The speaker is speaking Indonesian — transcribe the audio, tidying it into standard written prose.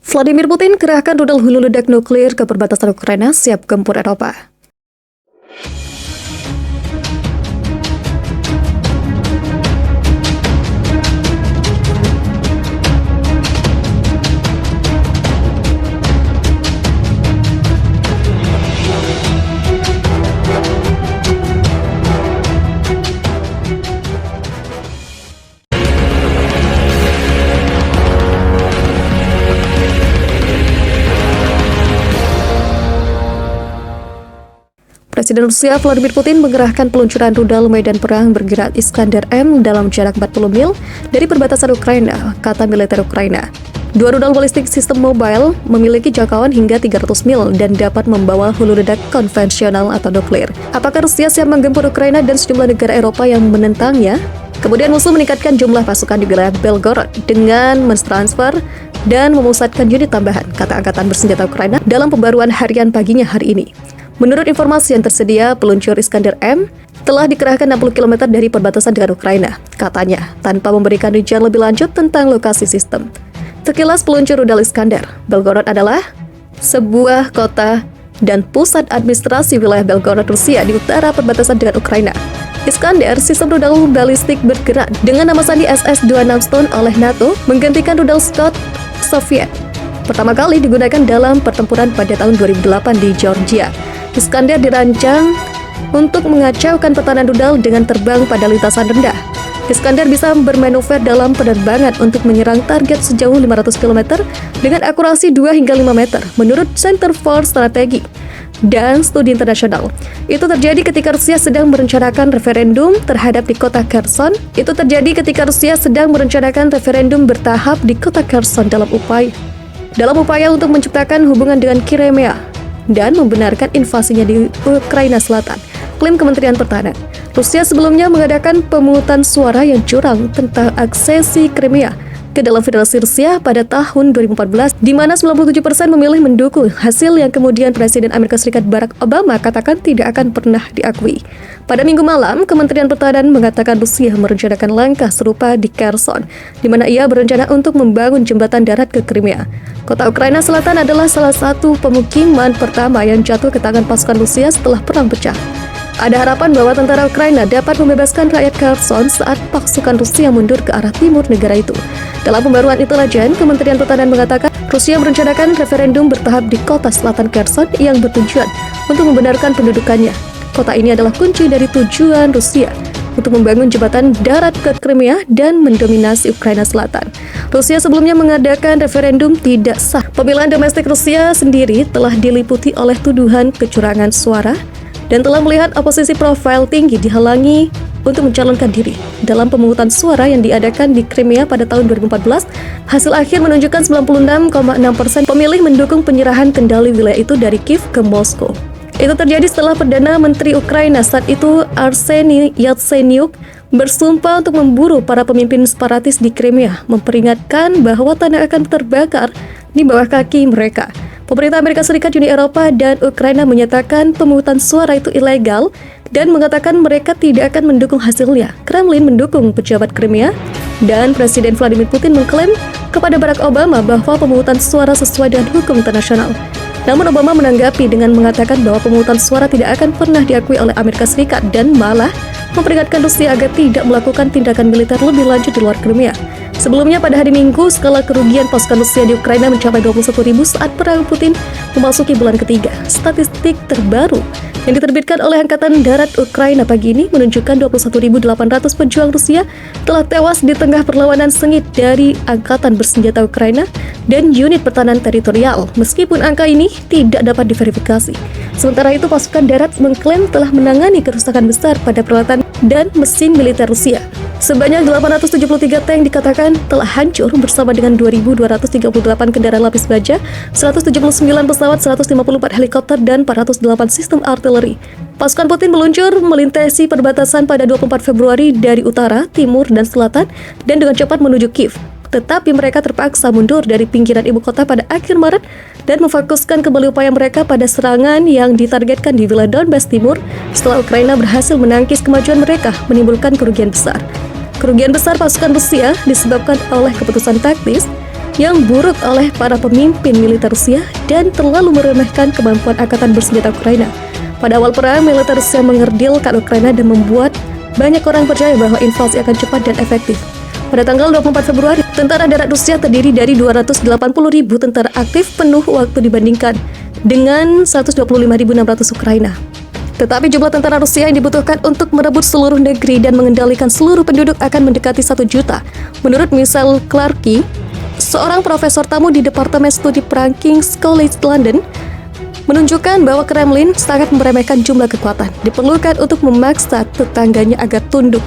Vladimir Putin kerahkan rudal hulu ledak nuklir ke perbatasan Ukraina siap gempur Eropa. Presiden Rusia Vladimir Putin mengerahkan peluncuran rudal medan perang bergerak Iskander-M dalam jarak 40 mil dari perbatasan Ukraina, kata militer Ukraina. Dua rudal balistik sistem mobile memiliki jangkauan hingga 300 mil dan dapat membawa hulu ledak konvensional atau nuklir. Apakah Rusia siap menggempur Ukraina dan sejumlah negara Eropa yang menentangnya? Kemudian musuh meningkatkan jumlah pasukan di wilayah Belgorod dengan mentransfer dan memusatkan unit tambahan, kata Angkatan Bersenjata Ukraina dalam pembaruan harian paginya hari ini. Menurut informasi yang tersedia, peluncur Iskander-M telah dikerahkan 60 km dari perbatasan dengan Ukraina, katanya, tanpa memberikan rincian lebih lanjut tentang lokasi sistem. Sekilas peluncur rudal Iskander, Belgorod adalah sebuah kota dan pusat administrasi wilayah Belgorod, Rusia di utara perbatasan dengan Ukraina. Iskander, sistem rudal balistik bergerak dengan nama sandi SS-26 Stone oleh NATO, menggantikan rudal Scott Soviet. Pertama kali digunakan dalam pertempuran pada tahun 2008 di Georgia. Iskander dirancang untuk mengacaukan pertahanan rudal dengan terbang pada lintasan rendah. Iskander bisa bermanuver dalam penerbangan untuk menyerang target sejauh 500 km dengan akurasi 2 hingga 5 meter, menurut Center for Strategy dan Studi Internasional. Itu terjadi ketika Rusia sedang merencanakan referendum terhadap di kota Kherson. Bertahap di kota Kherson dalam upaya untuk menciptakan hubungan dengan Crimea dan membenarkan invasinya di Ukraina Selatan, klaim Kementerian Pertahanan. Rusia sebelumnya mengadakan pemungutan suara yang curang tentang aksesi Crimea ke dalam Federasi Rusia pada tahun 2014, di mana 97% memilih mendukung, hasil yang kemudian Presiden Amerika Serikat Barack Obama katakan tidak akan pernah diakui. Pada Minggu malam, Kementerian Pertahanan mengatakan Rusia merencanakan langkah serupa di Kherson, di mana ia berencana untuk membangun jembatan darat ke Crimea. Kota Ukraina Selatan adalah salah satu pemukiman pertama yang jatuh ke tangan pasukan Rusia setelah perang pecah. Ada harapan bahwa tentara Ukraina dapat membebaskan rakyat Kherson saat pasukan Rusia mundur ke arah timur negara itu. Dalam pembaruan intelijen, Kementerian Pertahanan mengatakan Rusia merencanakan referendum bertahap di kota selatan Kherson yang bertujuan untuk membenarkan pendudukannya. Kota ini adalah kunci dari tujuan Rusia untuk membangun jembatan darat ke Crimea dan mendominasi Ukraina Selatan. Rusia sebelumnya mengadakan referendum tidak sah. Pemilihan domestik Rusia sendiri telah diliputi oleh tuduhan kecurangan suara dan telah melihat oposisi profil tinggi dihalangi untuk mencalonkan diri. Dalam pemungutan suara yang diadakan di Crimea pada tahun 2014, hasil akhir menunjukkan 96,6% pemilih mendukung penyerahan kendali wilayah itu dari Kiev ke Moskow. Itu terjadi setelah Perdana Menteri Ukraina saat itu, Arseniy Yatsenyuk, bersumpah untuk memburu para pemimpin separatis di Crimea, memperingatkan bahwa tanah akan terbakar di bawah kaki mereka. Pemerintah Amerika Serikat, Uni Eropa, dan Ukraina menyatakan pemungutan suara itu ilegal dan mengatakan mereka tidak akan mendukung hasilnya. Kremlin mendukung pejabat Crimea, dan Presiden Vladimir Putin mengklaim kepada Barack Obama bahwa pemungutan suara sesuai dengan hukum internasional. Namun Obama menanggapi dengan mengatakan bahwa pemungutan suara tidak akan pernah diakui oleh Amerika Serikat dan malah memperingatkan Rusia agar tidak melakukan tindakan militer lebih lanjut di luar Crimea. Sebelumnya pada hari Minggu, skala kerugian pasukan Rusia di Ukraina mencapai 21.000 saat perang Putin memasuki bulan ketiga. Statistik terbaru yang diterbitkan oleh Angkatan Darat Ukraina pagi ini menunjukkan 21.800 pejuang Rusia telah tewas di tengah perlawanan sengit dari Angkatan Bersenjata Ukraina dan unit pertahanan teritorial, meskipun angka ini tidak dapat diverifikasi. Sementara itu, pasukan darat mengklaim telah menangani kerusakan besar pada peralatan dan mesin militer Rusia. Sebanyak 873 tank dikatakan telah hancur bersama dengan 2.238 kendaraan lapis baja, 179 pesawat, 154 helikopter, dan 408 sistem artileri. Pasukan Putin meluncur melintasi perbatasan pada 24 Februari dari utara, timur, dan selatan dan dengan cepat menuju Kiev. Tetapi mereka terpaksa mundur dari pinggiran ibu kota pada akhir Maret dan memfokuskan kembali upaya mereka pada serangan yang ditargetkan di wilayah Donbas Timur setelah Ukraina berhasil menangkis kemajuan mereka, menimbulkan kerugian besar. Kerugian besar pasukan Rusia disebabkan oleh keputusan taktis yang buruk oleh para pemimpin militer Rusia dan terlalu meremehkan kemampuan angkatan bersenjata Ukraina. Pada awal perang, militer Rusia mengerdilkan Ukraina dan membuat banyak orang percaya bahwa invasi akan cepat dan efektif. Pada tanggal 24 Februari, tentara darat Rusia terdiri dari 280.000 tentara aktif penuh waktu dibandingkan dengan 125.600 Ukraina. Tetapi jumlah tentara Rusia yang dibutuhkan untuk merebut seluruh negeri dan mengendalikan seluruh penduduk akan mendekati 1 juta. Menurut Michelle Clarke, seorang profesor tamu di Departemen Studi Perang King's College London, menunjukkan bahwa Kremlin sangat meremehkan jumlah kekuatan diperlukan untuk memaksa tetangganya agar tunduk.